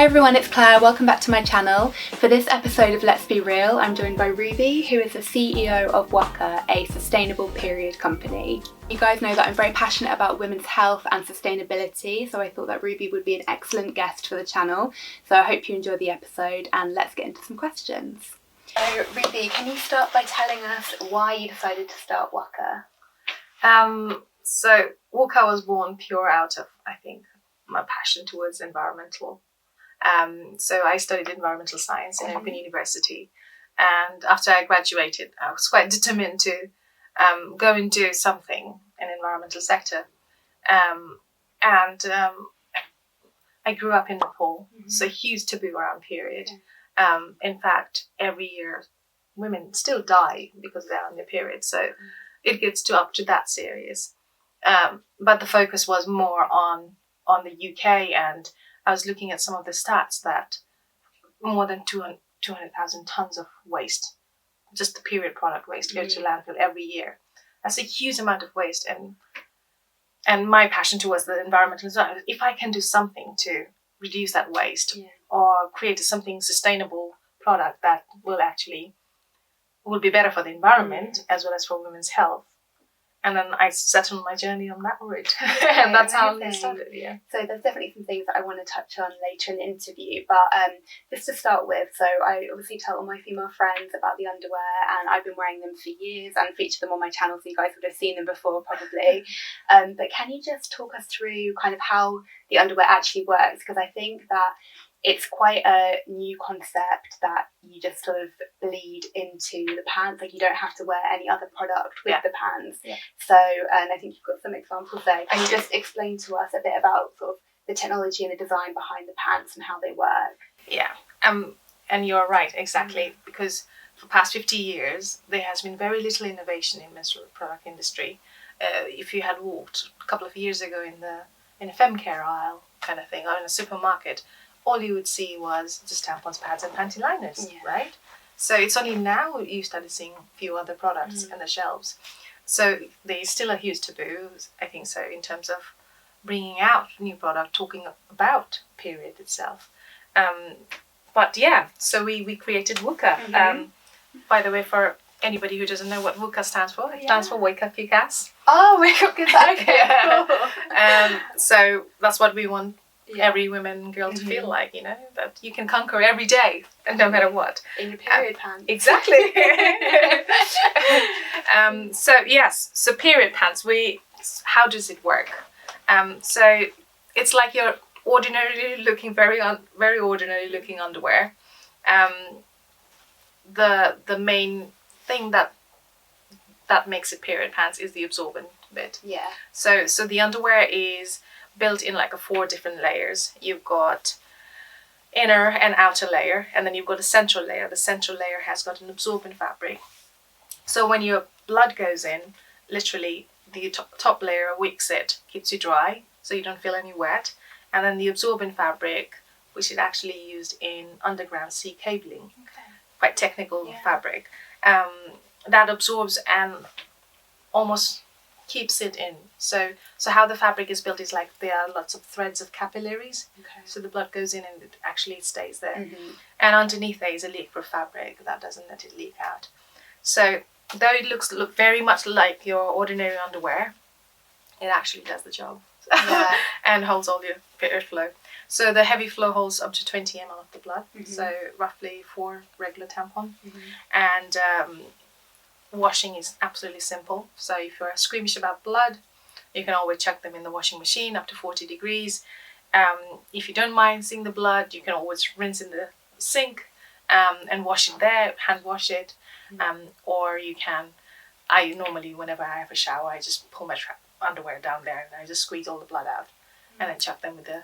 Hi everyone, it's Claire. Welcome back to my channel. For this episode of Let's Be Real, I'm joined by Ruby, who is the CEO of WUKA, a sustainable period company. You guys know that I'm very passionate about women's health and sustainability, so I thought that Ruby would be an excellent guest for the channel. So I hope you enjoy the episode and let's get into some questions. So Ruby, can you start by telling us why you decided to start WUKA? So WUKA was born pure out of, I think, my passion towards environmental. So I studied environmental science in Open University, and after I graduated, I was quite determined to go and do something in the environmental sector. I grew up in Nepal, so huge taboo around period. In fact, every year women still die because they're on their period, so it gets up to that serious. But the focus was more on the UK, and I was looking at some of the stats that more than 200,000 tons of waste, just the period product waste, go to landfill every year. That's a huge amount of waste, and my passion towards the environmental design, if I can do something to reduce that waste or create something sustainable product that will be better for the environment as well as for women's health. And then I set on my journey on that route. And that's how it started, So there's definitely some things that I want to touch on later in the interview. But just to start with, so I obviously tell all my female friends about the underwear, and I've been wearing them for years and featured them on my channel, so you guys would have seen them before probably. But can you just talk us through kind of how the underwear actually works? Because I think that it's quite a new concept that you just sort of bleed into the pants. Like, you don't have to wear any other product with the pants. So, and I think you've got some examples there. Can you just explain to us a bit about sort of the technology and the design behind the pants and how they work? Yeah, and you're right, exactly. Because for the past 50 years, there has been very little innovation in menstrual product industry. If you had walked a couple of years ago in a femcare aisle kind of thing, or in a supermarket, all you would see was just tampons, pads, and panty liners, right? So it's only now you started seeing a few other products on the shelves. So there's still a huge taboo, I think so, in terms of bringing out new product, talking about period itself. But yeah, so we created WUKA. By the way, for anybody who doesn't know what WUKA stands for, it stands for Wake Up Kick Ass. Oh, Wake Up Kick Ass, okay, cool. So that's what we want every woman and girl to feel like, that you can conquer every day, and no matter what. In your period pants. Exactly. So period pants, how does it work? So it's like your ordinarily looking, very ordinary looking underwear. The main thing that makes it period pants is the absorbent bit. Yeah. So the underwear is built in like 4 different layers. You've got inner and outer layer, and then you've got a central layer. The central layer has got an absorbent fabric. So when your blood goes in, literally the top layer wicks it, keeps you dry, so you don't feel any wet. And then the absorbent fabric, which is actually used in underground sea cabling, quite technical fabric, that absorbs and almost keeps it in. So how the fabric is built is like there are lots of threads of capillaries. So the blood goes in and it actually stays there. And underneath there is a leak-proof fabric that doesn't let it leak out. So though it looks very much like your ordinary underwear, it actually does the job. And holds all your period flow. So the heavy flow holds up to 20 ml of the blood, so roughly 4 regular tampon. And washing is absolutely simple. So if you're squeamish about blood, you can always chuck them in the washing machine up to 40 degrees. If you don't mind seeing the blood, you can always rinse in the sink and wash it there, hand wash it. Or you can, normally whenever I have a shower, I just pull my underwear down there and I just squeeze all the blood out and then chuck them with the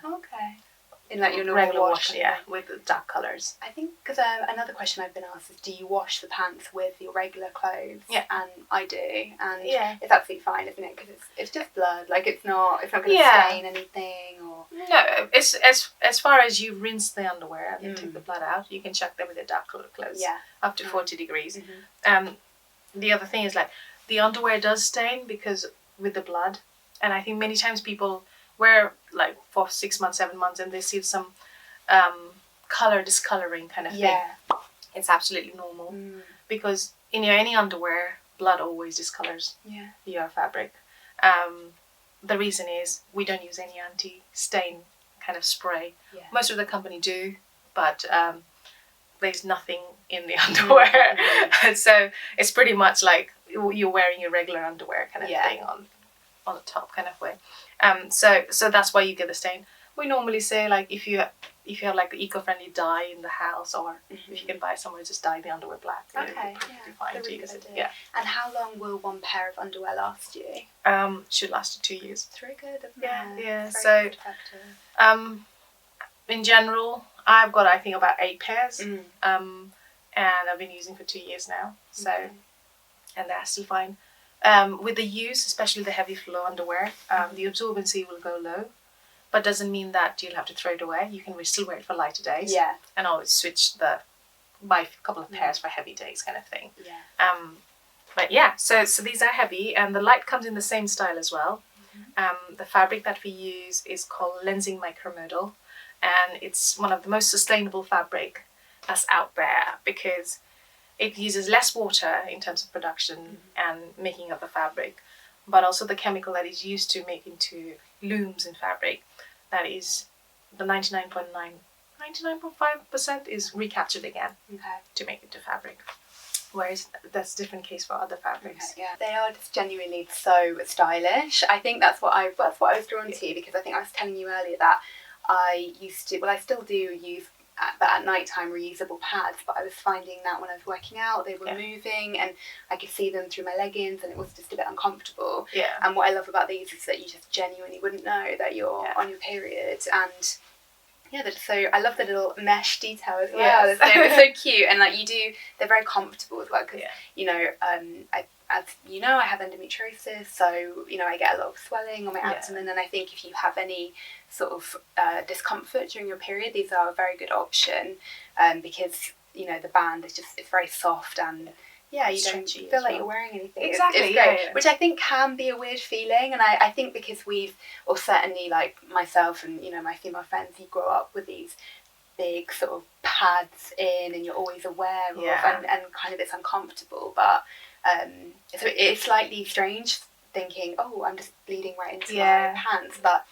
in like your normal regular wash, with the dark colours. I think because another question I've been asked is, do you wash the pants with your regular clothes? And I do, and it's absolutely fine, isn't it? Because it's just blood. Like, it's not going to stain anything, or no. It's as far as you rinse the underwear and take the blood out, you can chuck them with the dark coloured clothes. Up to 40 degrees. The other thing is, like, the underwear does stain because with the blood, and I think many times people wear like for 6 months, 7 months, and they see some color discoloring kind of thing. It's absolutely normal because in any underwear, blood always discolors your fabric. The reason is we don't use any anti-stain kind of spray. Most of the company do, but there's nothing in the underwear. So it's pretty much like you're wearing your regular underwear kind of thing on the top kind of way. So that's why you get the stain. We normally say, like, if you have like the eco-friendly dye in the house, or if you can buy it somewhere, just dye the underwear black. Okay, fine to use it. Yeah. And how long will one pair of underwear last you? Should last you 2 years. It's very good, isn't it? Yeah. So in general, I've got, I think, about 8 pairs. And I've been using for 2 years now. So, and they're still fine. With the use, especially the heavy flow underwear, the absorbency will go low. But doesn't mean that you'll have to throw it away. You can still wear it for lighter days. And always switch buy a couple of pairs for heavy days kind of thing. But yeah, so these are heavy, and the light comes in the same style as well. The fabric that we use is called lensing micromodal, and it's one of the most sustainable fabric that's out there because it uses less water in terms of production and making of the fabric, but also the chemical that is used to make into looms in fabric, that is the 99.5% is recaptured again to make it to fabric. Whereas that's a different case for other fabrics. They are just genuinely so stylish. I think that's what I was drawn to, because I think I was telling you earlier that I still do use but at night time reusable pads, but I was finding that when I was working out they were moving and I could see them through my leggings and it was just a bit uncomfortable. And what I love about these is that you just genuinely wouldn't know that you're on your period, and I love the little mesh detail as well. They're so cute, and they're very comfortable as well, because I have endometriosis, so I get a lot of swelling on my abdomen, and I think if you have any sort of discomfort during your period, these are a very good option, because the band is it's very soft, and you don't feel like you're wearing anything. Exactly. It's great, which I think can be a weird feeling, and I think because or certainly like myself and my female friends, you grow up with these big sort of pads in, and you're always aware of, and kind of it's uncomfortable, but so it's slightly strange thinking, oh, I'm just bleeding right into my pants, but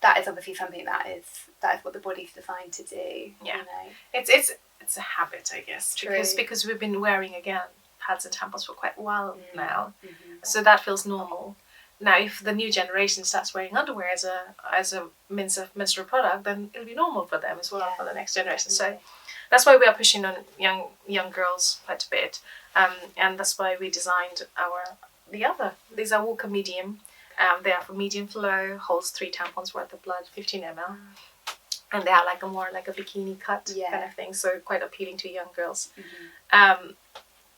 that is obviously something that is what the body's designed to do. It's a habit, I guess. Because we've been wearing pads and tampons for quite a while now, so that feels normal. Now, if the new generation starts wearing underwear as a menstrual product, then it'll be normal for them as well for the next generation. So that's why we are pushing on young girls quite a bit, and that's why we designed these are WUKA medium. They are for medium flow, holds 3 tampons worth of blood, 15 ml. And they are more like a bikini cut kind of thing, so quite appealing to young girls.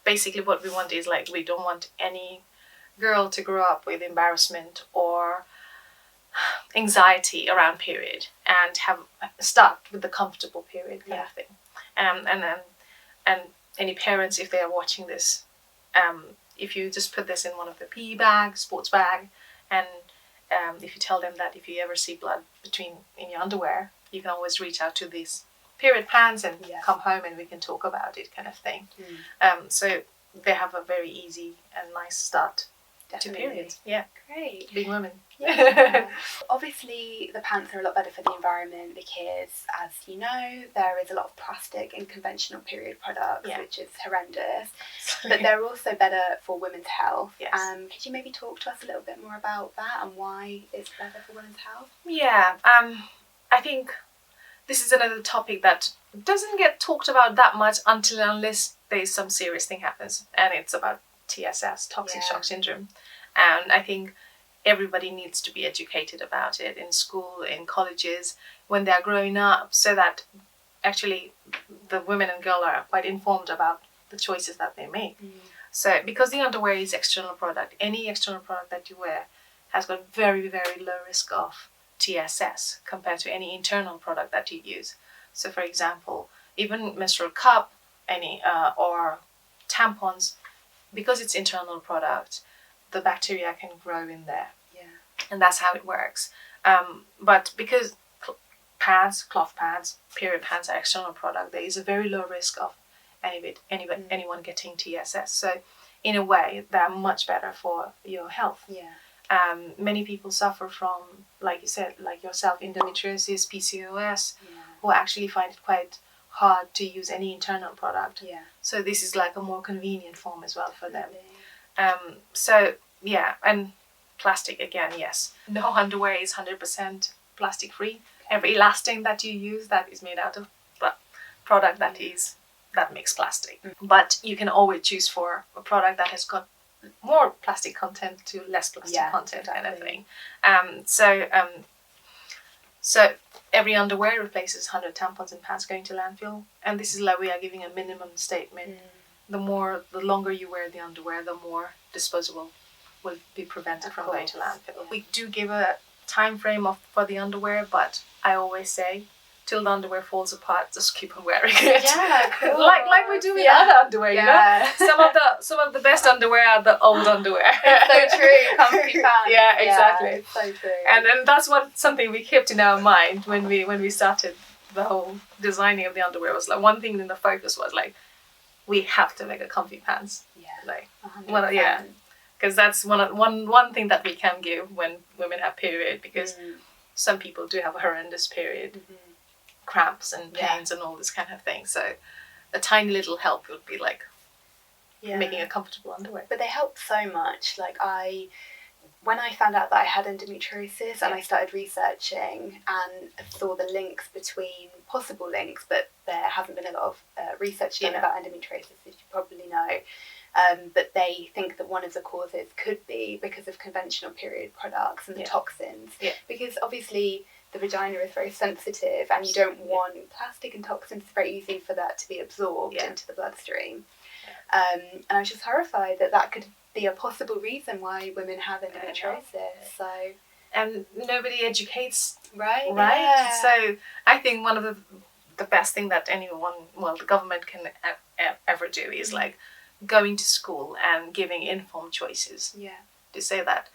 Basically what we want is we don't want any girl to grow up with embarrassment or anxiety around period, and start with the comfortable period kind of thing. And any parents, if they are watching this, if you just put this in one of the PE bags, sports bag, and if you tell them that if you ever see blood in your underwear, you can always reach out to these period plans and come home and we can talk about it kind of thing. So they have a very easy and nice start to periods. Great. Being women. Obviously the pants are a lot better for the environment because, as you know, there is a lot of plastic in conventional period products, which is horrendous. But they're also better for women's health. Could you maybe talk to us a little bit more about that and why it's better for women's health? I think this is another topic that doesn't get talked about that much unless there's some serious thing happens, and it's about TSS, Toxic Shock Syndrome. And I think everybody needs to be educated about it in school, in colleges, when they're growing up, so that actually the women and girls are quite informed about the choices that they make. So because the underwear is external product, any external product that you wear has got very, very low risk of TSS compared to any internal product that you use. So for example, even menstrual cup, or tampons, because it's internal product, the bacteria can grow in there. And that's how it works. But because pads, cloth pads, period pads are external product, there is a very low risk of anyone getting TSS. So in a way, they're much better for your health. Many people suffer from, like you said, like yourself, endometriosis, PCOS, who actually find it quite hard to use any internal product. So this is like a more convenient form as well for them. So yeah, and plastic again, yes. No underwear is 100% plastic free. Every elastin that you use, that is made out of product that makes plastic. But you can always choose for a product that has got more plastic content to less plastic content, kind of thing. So every underwear replaces 100 tampons and pads going to landfill, and this is like we are giving a minimum statement. The longer you wear the underwear, the more disposable will be prevented from going to landfill. We do give a time frame for the underwear, but I always say, till the underwear falls apart, just keep on wearing it. Cool. like we do with other underwear, you know. Some of the best underwear are the old underwear. It's so true, comfy pants. Yeah, exactly. It's so true. And then that's something we kept in our mind when we started the whole designing of the underwear. Was like one thing in the focus was like, we have to make a comfy pants. Like, 100%. Because that's one thing that we can give when women have period, because some people do have a horrendous period. Cramps and pains and all this kind of thing. So a tiny little help would be like making a comfortable underwear. But they help so much. Like when I found out that I had endometriosis and I started researching and saw the links between possible links, but there hasn't been a lot of research done about endometriosis, as you probably know. But they think that one of the causes could be because of conventional period products and the toxins. Because obviously the vagina is very sensitive, and you don't want plastic and toxins. It's very easy for that to be absorbed into the bloodstream. And I was just horrified that could be a possible reason why women have endometriosis. So, and nobody educates, right? So I think one of the best thing that the government can ever do is like going to school and giving informed choices. To say that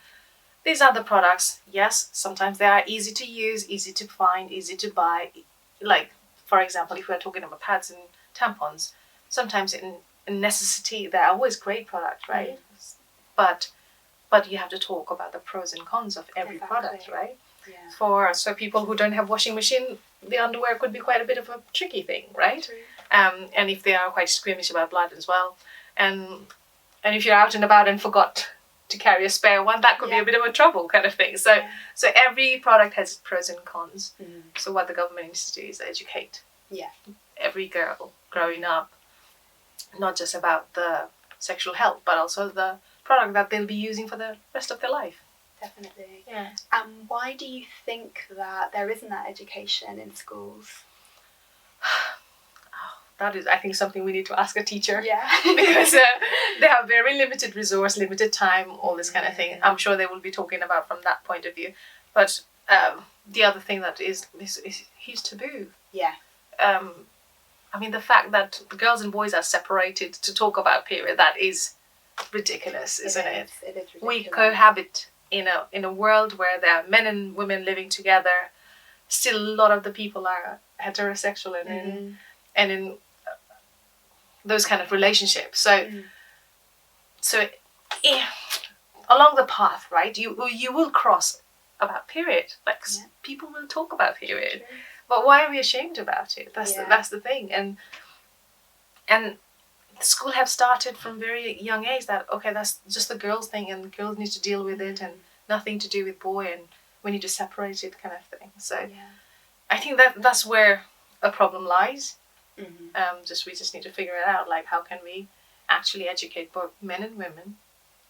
these are the products. Yes, sometimes they are easy to use, easy to find, easy to buy. Like, for example, if we're talking about pads and tampons, sometimes in necessity, they're always great products, right? But you have to talk about the pros and cons of every product, right? So people who don't have washing machine, the underwear could be quite a bit of a tricky thing, right? True. And if they are quite squeamish about blood as well, and if you're out and about and forgot to carry a spare one, that could be a bit of a trouble kind of thing. So every product has pros and cons. So what the government needs to do is educate every girl growing up, not just about the sexual health, but also the product that they'll be using for the rest of their life. Definitely. And why do you think that there isn't that education in schools? That is, I think, something we need to ask a teacher. Because they have very limited resource, limited time, all this kind of thing. I'm sure they will be talking about from that point of view. But the other thing that is huge taboo. I mean, the fact that the girls and boys are separated to talk about period, that is ridiculous, isn't it? It is ridiculous. We cohabit in a world where there are men and women living together. Still, a lot of the people are heterosexual and in those kind of relationships. So along the path, right, you will cross about period. Like people will talk about period, but why are we ashamed about it? That's the thing. And the school have started from very young age that that's just the girls thing, and the girls need to deal with it, and nothing to do with boy, and we need to separate it, kind of thing. So I think that's where a problem lies. We just need to figure it out. Like, how can we actually educate both men and women,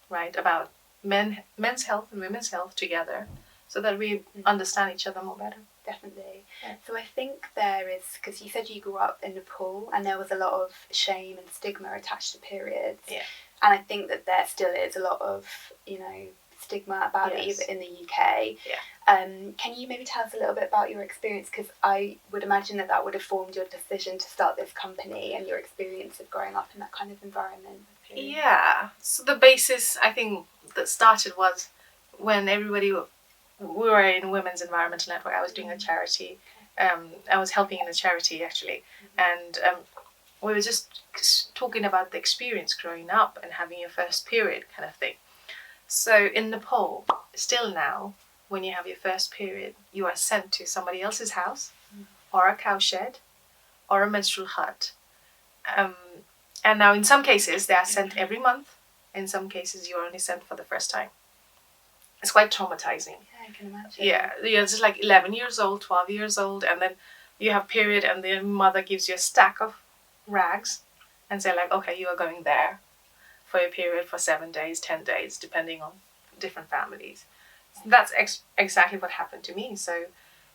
right, about men's health and women's health together, so that we understand each other more better. Definitely. So I think there is, because you said you grew up in Nepal, and there was a lot of shame and stigma attached to periods. And I think that there still is a lot of, stigma about it, even in the UK. Can you maybe tell us a little bit about your experience? Because I would imagine that would have formed your decision to start this company, and your experience of growing up in that kind of environment. So the basis, I think, that started was when we were in Women's Environmental Network. I was doing a charity, I was helping in a charity actually, and we were just talking about the experience growing up and having your first period kind of thing. So in Nepal, still now, when you have your first period, you are sent to somebody else's house, or a cowshed, or a menstrual hut. And now in some cases, they are sent every month. In some cases, you're only sent for the first time. It's quite traumatizing. Yeah, I can imagine. Yeah, you're just like 11 years old, 12 years old, and then you have period, and the mother gives you a stack of rags and say like, okay, you are going there for your period for 7 days, 10 days, depending on different families. That's exactly what happened to me. So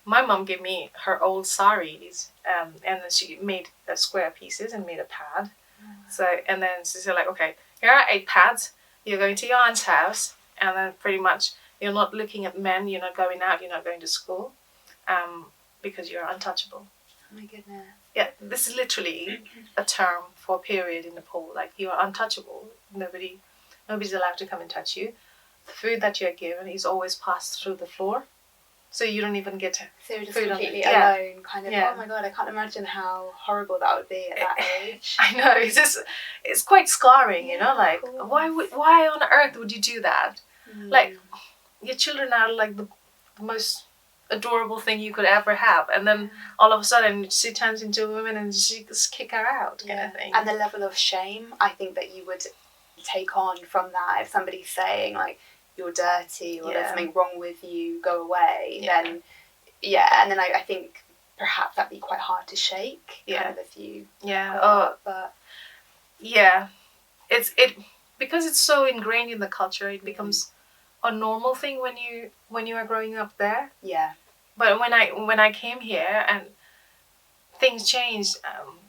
my mom gave me her old saris, and then she made square pieces and made a pad. So, and then she said like, okay, here are 8 pads. You're going to your aunt's house, and then pretty much you're not looking at men. You're not going out. You're not going to school, because you're untouchable. Oh my goodness. Yeah, this is literally a term for a period in Nepal. Like, you are untouchable. Nobody's allowed to come and touch you. The food that you're given is always passed through the floor, so you don't even get so you're just food completely alone, kind of. Yeah. Oh my god, I can't imagine how horrible that would be at that age. I know, it's quite scarring, you know. Like, why on earth would you do that? Like, your children are like the most adorable thing you could ever have, and then all of a sudden she turns into a woman and she just kick her out, kind of thing. And the level of shame I think that you would take on from that, if somebody's saying like, you're dirty, or there's something wrong with you, go away, then and then I think perhaps that'd be quite hard to shake, kind of, if you but it's because it's so ingrained in the culture, it becomes a normal thing when you are growing up there. But when I came here and things changed,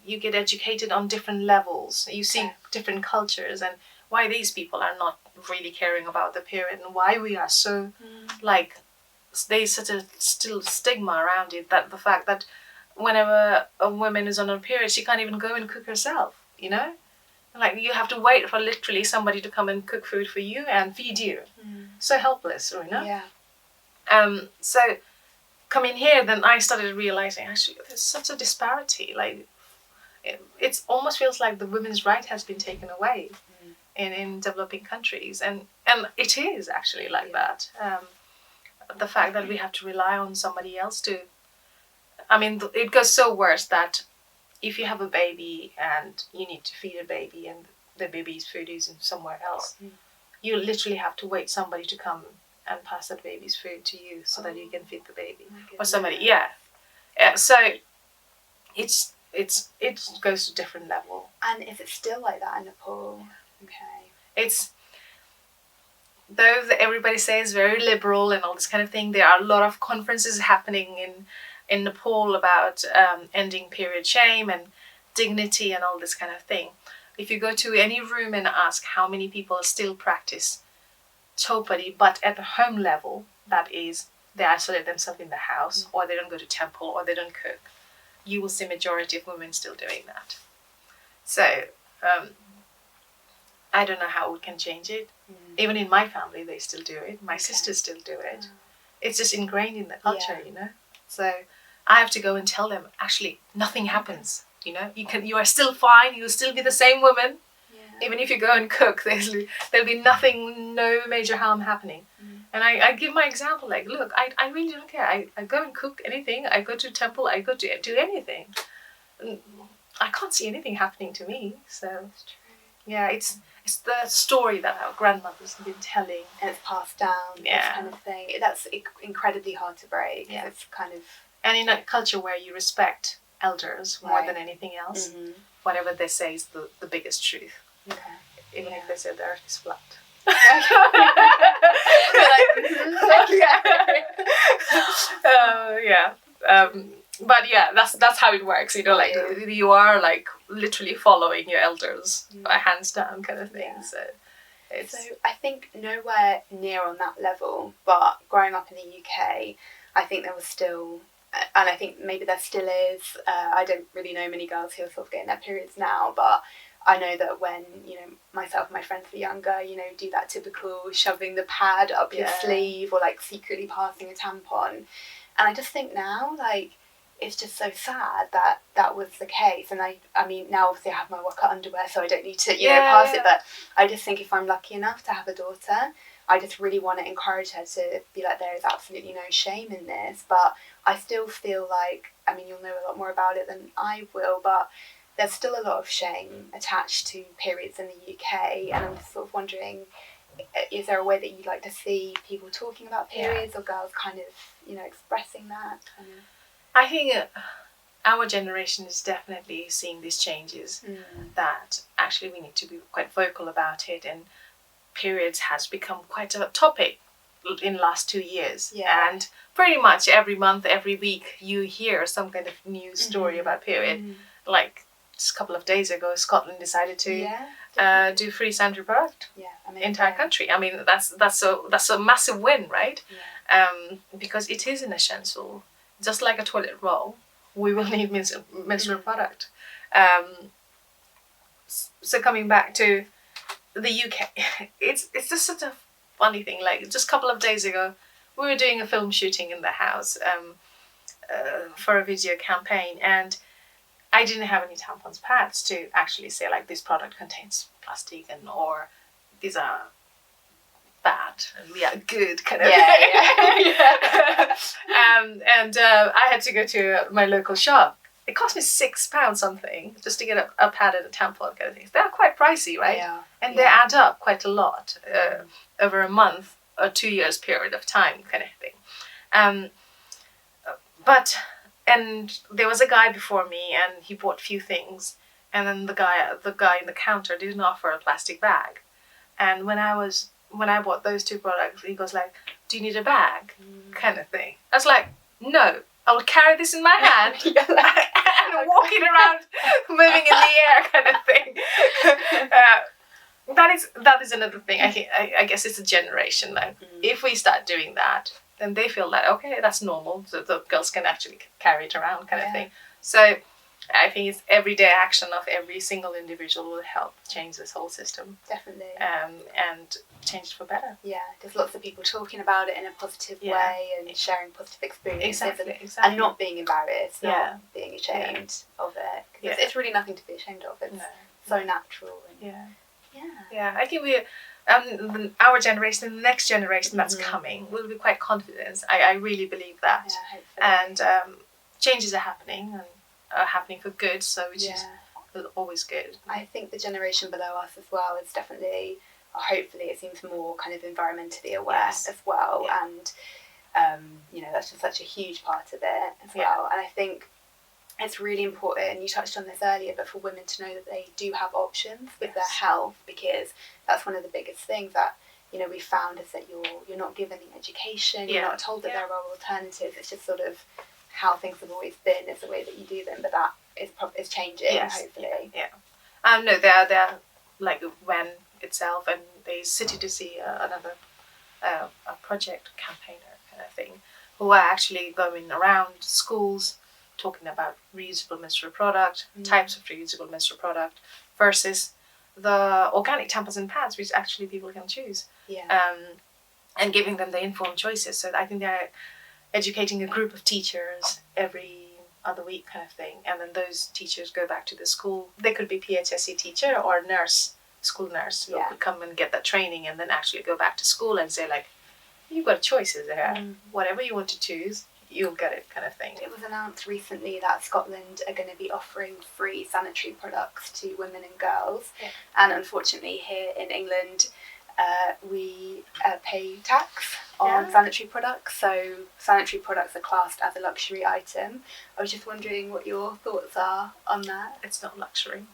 you get educated on different levels, you see different cultures, and why these people are not really caring about the period, and why we are so like, there's such a still stigma around it, that the fact that whenever a woman is on a period, she can't even go and cook herself, you know, like, you have to wait for literally somebody to come and cook food for you and feed you. So helpless, you know. So coming here, then I started realizing actually there's such a disparity. Like, it almost feels like the women's right has been taken away in developing countries, and it is actually like that. The fact that we have to rely on somebody else to, I mean, it goes so worse that if you have a baby and you need to feed a baby and the baby's food is somewhere else, you literally have to wait somebody to come and pass that baby's food to you so that you can feed the baby, or somebody. So it goes to a different level. And is it still like that in Nepal? It's, though everybody says very liberal and all this kind of thing, there are a lot of conferences happening in Nepal about ending period shame and dignity and all this kind of thing. If you go to any room and ask how many people still practice chopadi, but at the home level, that is, they isolate themselves in the house, or they don't go to temple, or they don't cook, you will see majority of women still doing that. So I don't know how we can change it. Even in my family, they still do it. My sisters still do it. It's just ingrained in the culture, you know. So I have to go and tell them, actually, nothing happens. You know, you are still fine. You'll still be the same woman. Even if you go and cook, there'll be nothing, no major harm happening. And I give my example, like, look, I really don't care. I go and cook anything. I go to temple. I go to do anything. I can't see anything happening to me. So, yeah, it's the story that our grandmothers have been telling. And it's passed down, this kind of thing. That's incredibly hard to break. It's kind of... And in a culture where you respect elders more than anything else, whatever they say is the biggest truth. Even if they say the earth is flat. But yeah, that's how it works, you know, like you are like literally following your elders, hands down kind of thing. So I think nowhere near on that level, but growing up in the UK, I think there was still, and I think maybe there still is, I don't really know many girls who are sort of getting their periods now, but I know that when, you know, myself and my friends were younger, you know, do that typical shoving the pad up your sleeve, or like secretly passing a tampon. And I just think now, like, it's just so sad that that was the case. And I mean, now obviously I have my WUKA underwear, so I don't need to, pass it. But I just think if I'm lucky enough to have a daughter, I just really want to encourage her to be like, there is absolutely no shame in this. But I still feel like, I mean, you'll know a lot more about it than I will, but there's still a lot of shame attached to periods in the UK. And I'm sort of wondering, is there a way that you'd like to see people talking about periods or girls kind of, expressing that? I think our generation is definitely seeing these changes, that actually we need to be quite vocal about it, and periods has become quite a topic in the last 2 years. And pretty much every month, every week, you hear some kind of news story about period. Like just a couple of days ago, Scotland decided to do free sanitary product entire country. I mean, that's a massive win, right? Because it is an essential. Just like a toilet roll, we will need menstrual product. So coming back to the UK, it's just such a funny thing. Like just a couple of days ago, we were doing a film shooting in the house for a video campaign, and I didn't have any tampons pads to actually say like this product contains plastic or these are bad and we are good kind of thing. And I had to go to my local shop. It cost me £6 something just to get a pad and a tampon kind of things. They're quite pricey, right? And they add up quite a lot over a month or 2 years period of time kind of thing. And there was a guy before me, and he bought a few things, and then the guy in the counter didn't offer a plastic bag. And when I bought those two products, he goes like, "Do you need a bag?" kind of thing. I was like, "No, I will carry this in my hand and walk it around, moving in the air," kind of thing. That is another thing. I guess it's a generation. Like, if we start doing that, then they feel like, okay, that's normal. So the girls can actually carry it around, kind of thing. So I think it's everyday action of every single individual will help change this whole system. Definitely. And change it for better. Yeah, there's lots of people talking about it in a positive way and sharing positive experiences. Exactly. And not being embarrassed, not being ashamed of it. Because it's really nothing to be ashamed of. It's so natural. And I think our generation, the next generation that's coming, will be quite confident. I really believe that. And changes are happening, and are happening for good, so which is always good. I think the generation below us as well is definitely, hopefully it seems more kind of environmentally aware as well, and that's just such a huge part of it as well. And I think it's really important, and you touched on this earlier, but for women to know that they do have options with their health, because that's one of the biggest things that we found is that you're not given the education, you're not told that there are alternatives. It's just sort of how things have always been, is the way that you do them, but that is changing, hopefully. No, they're like when itself, and the City to See another a project campaigner kind of thing, who are actually going around schools talking about reusable menstrual product, types of reusable menstrual product, versus the organic tampons and pads, which actually people can choose, and giving them the informed choices. So I think they're educating a group of teachers every other week kind of thing, and then those teachers go back to the school. They could be PHSE teacher or nurse, school nurse, who could come and get that training and then actually go back to school and say like, you've got choices there, whatever you want to choose, you'll get it, kind of thing. It was announced recently that Scotland are going to be offering free sanitary products to women and girls, and unfortunately here in England we pay tax on sanitary products, so sanitary products are classed as a luxury item. I was just wondering what your thoughts are on that. It's not luxury.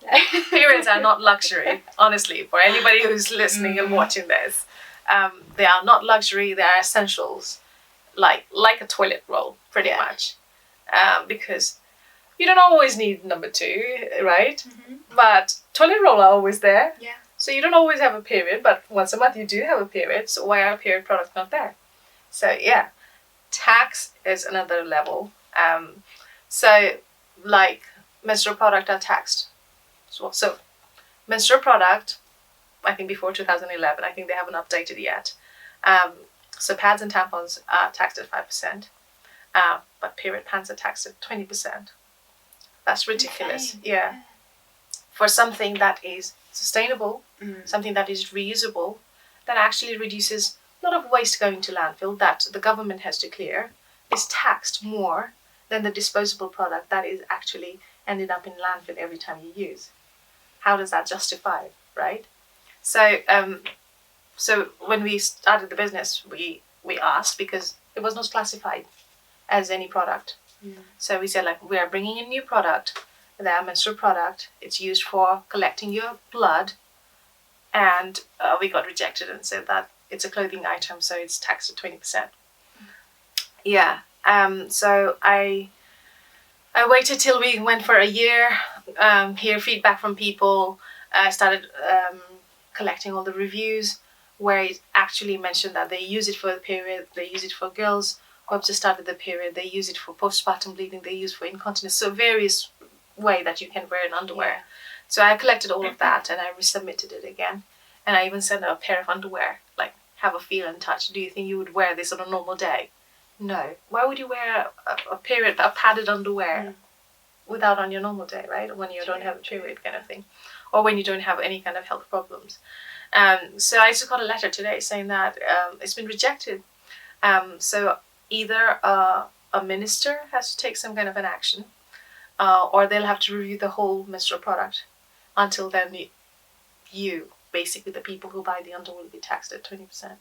Periods are not luxury, honestly, for anybody who's listening and watching this. They are not luxury, they are essentials, like a toilet roll, pretty much. Because you don't always need number 2, right? But toilet roll are always there. So you don't always have a period, but once a month you do have a period, so why are period products not there? So tax is another level. So like menstrual product are taxed. So menstrual product, I think before 2011, I think they haven't updated yet. So pads and tampons are taxed at 5%. but period pants are taxed at 20%. That's ridiculous. Insane. Yeah. For something that is sustainable, something that is reusable, that actually reduces a lot of waste going to landfill that the government has to clear, is taxed more than the disposable product that is actually ended up in landfill every time you use. How does that justify, right? So so when we started the business, we asked, because it was not classified as any product. So we said, like, we are bringing a new product, the menstrual product. It's used for collecting your blood, and we got rejected and said that it's a clothing item, so it's taxed at 20%. Yeah. So I waited till we went for a year, hear feedback from people. I started collecting all the reviews where it actually mentioned that they use it for the period, they use it for girls who have just started the period, they use it for postpartum bleeding, they use it for incontinence, so various way that you can wear an underwear. Yeah. So I collected all of that and I resubmitted it again. And I even sent out a pair of underwear, like, have a feel and touch. Do you think you would wear this on a normal day? No. Why would you wear a padded underwear without on your normal day, right? When you don't have a period kind of thing. Or when you don't have any kind of health problems. So I just got a letter today saying that it's been rejected. So either a minister has to take some kind of an action, or they'll have to review the whole menstrual product. Until then, you, basically the people who buy the underwear, will be taxed at 20%.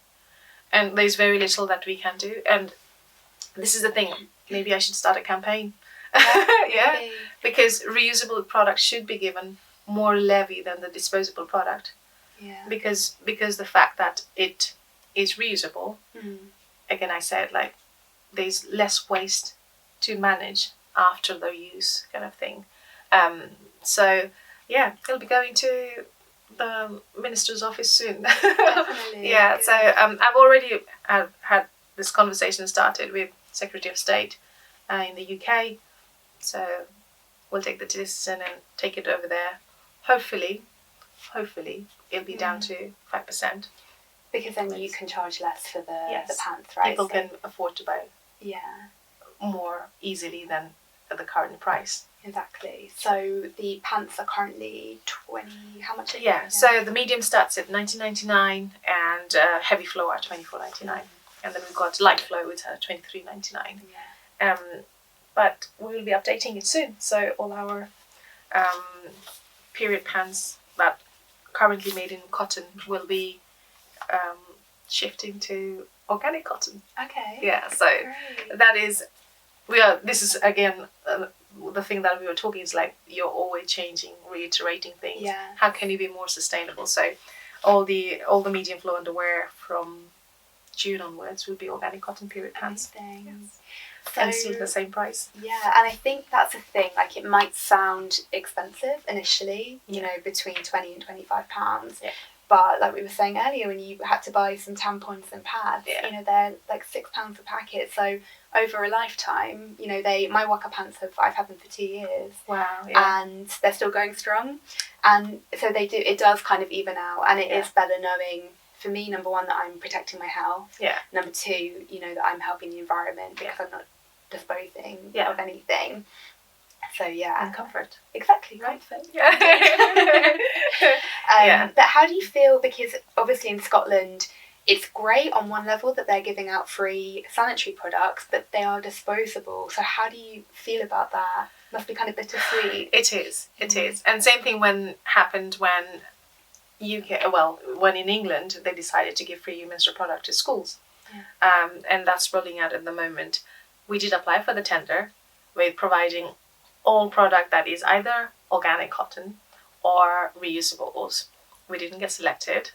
And there's very little that we can do. And this is the thing, maybe I should start a campaign. Yeah, because reusable products should be given more levy than the disposable product. Yeah. Because the fact that it is reusable, again, I said, like, there's less waste to manage after the use kind of thing. So yeah, it'll be going to the minister's office soon. Definitely. Yeah. Good. So I've already had this conversation started with Secretary of State in the UK. So we'll take the decision and take it over there. Hopefully it'll be down to 5%. Because then you can charge less for the pants, right? People can afford to buy Yeah. more easily than at the current price. Exactly. So the pants are currently 20. How much? Yeah. So the medium starts at $19.99 and heavy flow at $24.99, and then we've got light flow with $23.99. Yeah. But we will be updating it soon. So all our period pants that currently made in cotton will be shifting to organic cotton. Okay. Yeah. So that is. This is again the thing that we were talking is, like, you're always changing, reiterating things. Yeah. How can you be more sustainable? So all the medium flow underwear from June onwards will be organic cotton period pants. Yes. And still the same price. Yeah, and I think that's a thing. Like, it might sound expensive initially, you know, between £20 and £25. Yeah. But like we were saying earlier, when you had to buy some tampons and pads, you know, they're like £6 a packet. So over a lifetime, you know, my WUKA pants I've had them for 2 years. Wow. Yeah. And they're still going strong. And so it does kind of even out. And it is better knowing, for me, number one, that I'm protecting my health. Yeah. Number two, you know, that I'm helping the environment because I'm not disposing of anything. So and comfort. Exactly, comfort. Yeah. But how do you feel, because obviously in Scotland it's great on one level that they're giving out free sanitary products, but they are disposable. So how do you feel about that? Must be kind of bittersweet. It is. And same thing happened when when in England they decided to give free menstrual product to schools. Yeah. And that's rolling out at the moment. We did apply for the tender with providing all product that is either organic cotton or reusables. We didn't get selected,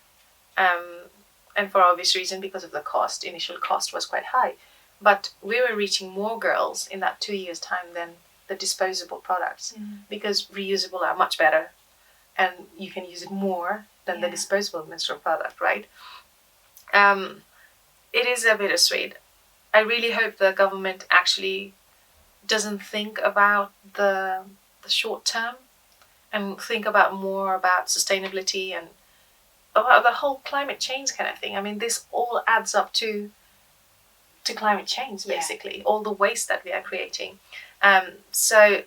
and for obvious reason, because of the cost. Initial cost was quite high, but we were reaching more girls in that 2 years' time than the disposable products, because reusable are much better, and you can use it more than the disposable menstrual product, right? It is a bittersweet. I really hope the government actually doesn't think about the short term and think more about sustainability and about the whole climate change kind of thing. I mean, this all adds up to to climate change, basically, all the waste that we are creating. So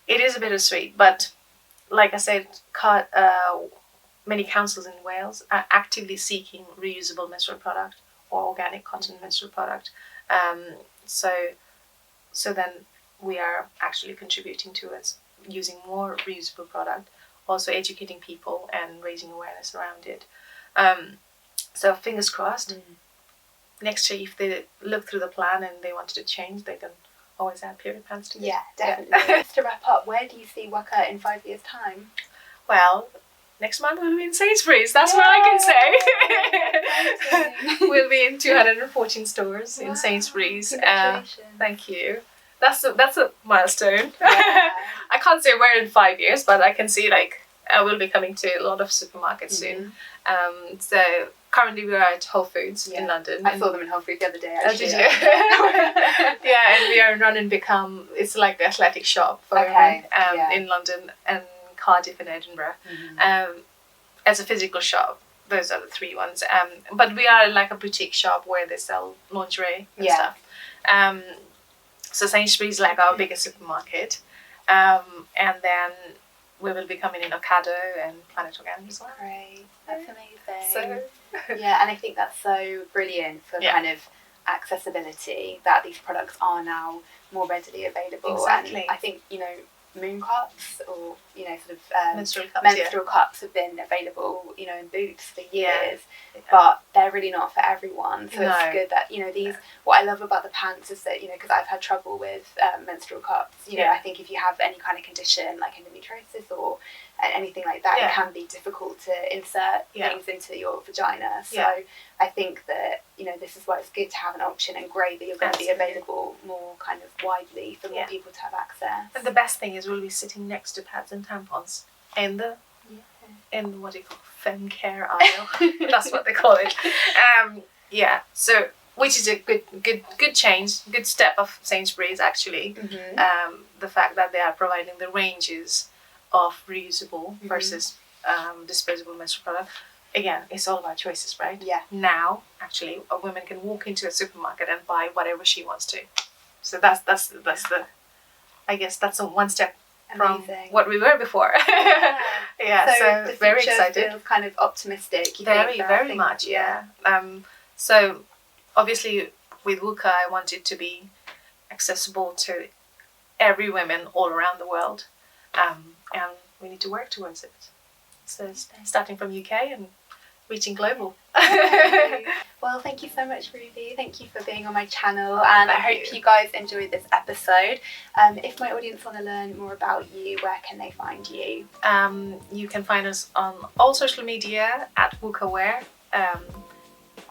it is a bittersweet, but like I said, many councils in Wales are actively seeking reusable menstrual product or organic cotton menstrual product. So then we are actually contributing towards using more reusable product, also educating people and raising awareness around it. So fingers crossed. Next year, if they look through the plan and they wanted to change, they can always add period pants to it. Yeah, definitely. Just to wrap up, where do you see WUKA in 5 years' time? Well, next month we'll be in Sainsbury's. That's what I can say. We'll be in 214 stores in Sainsbury's. Congratulations. Thank you. That's a milestone. Yeah. I can't say where in 5 years, but I can see I will be coming to a lot of supermarkets soon. So currently we are at Whole Foods in London. I saw them in Whole Foods the other day, actually. Oh, did you? Yeah, and we are in Run and Become. It's like the athletic shop for women in London and Cardiff and Edinburgh. As a physical shop, those are the 3 ones. But we are like a boutique shop where they sell lingerie and stuff. So Sainsbury's is like our biggest supermarket. And then we will be coming in Ocado and Planet Organic as well. Great, that's amazing. So yeah, and I think that's so brilliant for kind of accessibility, that these products are now more readily available. Exactly. And I think, moon cups or, sort of menstrual cups have been available, in Boots for years, but they're really not for everyone. So it's good that, these, what I love about the pants is that, because I've had trouble with menstrual cups, I think if you have any kind of condition like endometriosis or anything like that, it can be difficult to insert things into your vagina. So I think that, this is why it's good to have an option, and great that you're going to be available more kind of widely for more people to have access. And the best thing is we'll be sitting next to pads and tampons in the what do you call fem care aisle. That's what they call it. So which is a good change, good step of Sainsbury's actually. The fact that they are providing the ranges of reusable versus disposable menstrual product. Again, it's all about choices, right? Yeah. Now, actually, a woman can walk into a supermarket and buy whatever she wants to. So that's the, I guess that's one step from what we were before. So the very future excited. feels kind of optimistic. Very much. So obviously with WUKA, I want it to be accessible to every woman all around the world, and we need to work towards it. So starting from UK and reaching global. Well, thank you so much, Ruby. Thank you for being on my channel, and I hope you guys enjoyed this episode. If my audience want to learn more about you, where can they find you? You can find us on all social media at WUKAwear.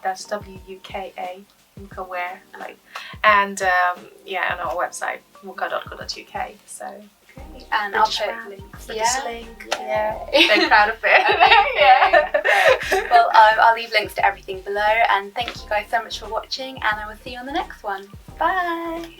That's WUKA, WUKAwear, and on our website wuka.co.uk. So. And British I'll put links. Very proud of it. Well, I'll leave links to everything below, and thank you guys so much for watching, and I will see you on the next one. Bye.